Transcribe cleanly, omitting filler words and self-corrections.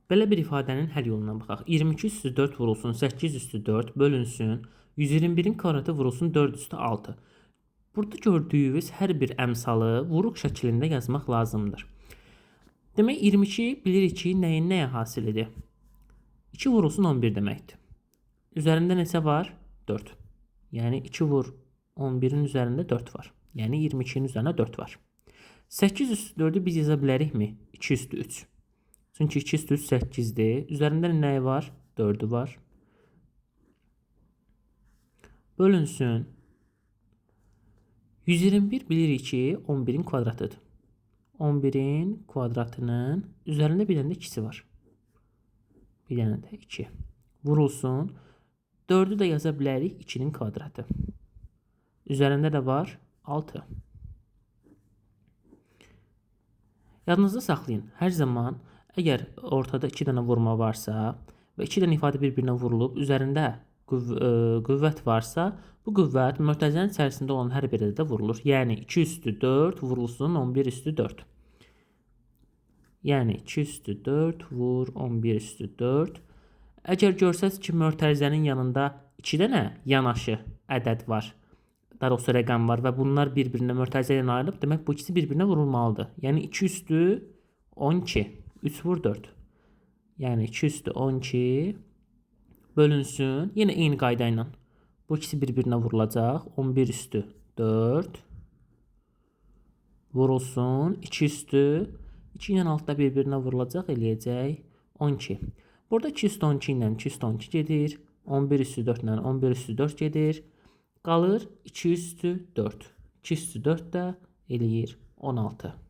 Belə bir ifadənin həll yoluna baxaq. 22 üstü 4 vurulsun 8 üstü 4 bölünsün 121'in kvadratı vurulsun 4 üstü 6. Burada gördüyünüz hər bir əmsalı vuruq şəklində yazmaq lazımdır. Demək 22 bilirik ki, nəyin nəyə hasilidir? 2 vurulsun 11 deməkdir. Üzərində neçə var? 4. Yəni 2 vur 11'in üzərində 4 var. Yəni 22'nin üzərində 4 var. 8 üstü 4'ü biz yaza bilərikmi? 2 üstü 3. Çünki 2 üstü 3 8'dir. Üzərində nəyi var? 4'ü var. Bölünsün. 121 bilirik ki, 11'in kvadratıdır. 11'in kvadratının üzərində bir dənə də 2'si var. Bir dənə də 2. Vurulsun. 4'ü də yaza bilərik 2'nin kvadratı. Üzərində də var 6. Yadınızda saxlayın. Hər zaman əgər ortada 2 dənə vurma varsa və 2 dənə ifadə bir-birinə vurulub üzərində qüvvət varsa, bu qüvvət mötərizənin içərisində olan hər biri də vurulur. Yəni 2 üstü 4 vurulsun 11 üstü 4. Yəni 2 üstü 4 vur 11 üstü 4. Əgər görsəz ki, mötərizənin yanında 2 dənə yanaşı ədəd var, daha doğrusu rəqəm var və bunlar bir-birinə mötərizə ilə ayrılıb, demək bu ikisi bir-birinə vurulmalıdır. Yəni 2 üstü 12, 3 vur 4. Yəni 2 üstü 12 bölünsün. Yenə eyni qayda ilə bu ikisi bir-birinə vurulacaq. 11 üstü 4 vurulsun. 2 üstü 2 ilə altda bir-birinə vurulacaq, eləyəcək 12. Burada 2 üstü 12 ilə 2 üstü 12 gedir. 11 üstü 4 ilə 11 üstü 4 gedir. Qalır 2 üstü 4. 2 üstü 4 də eləyir 16.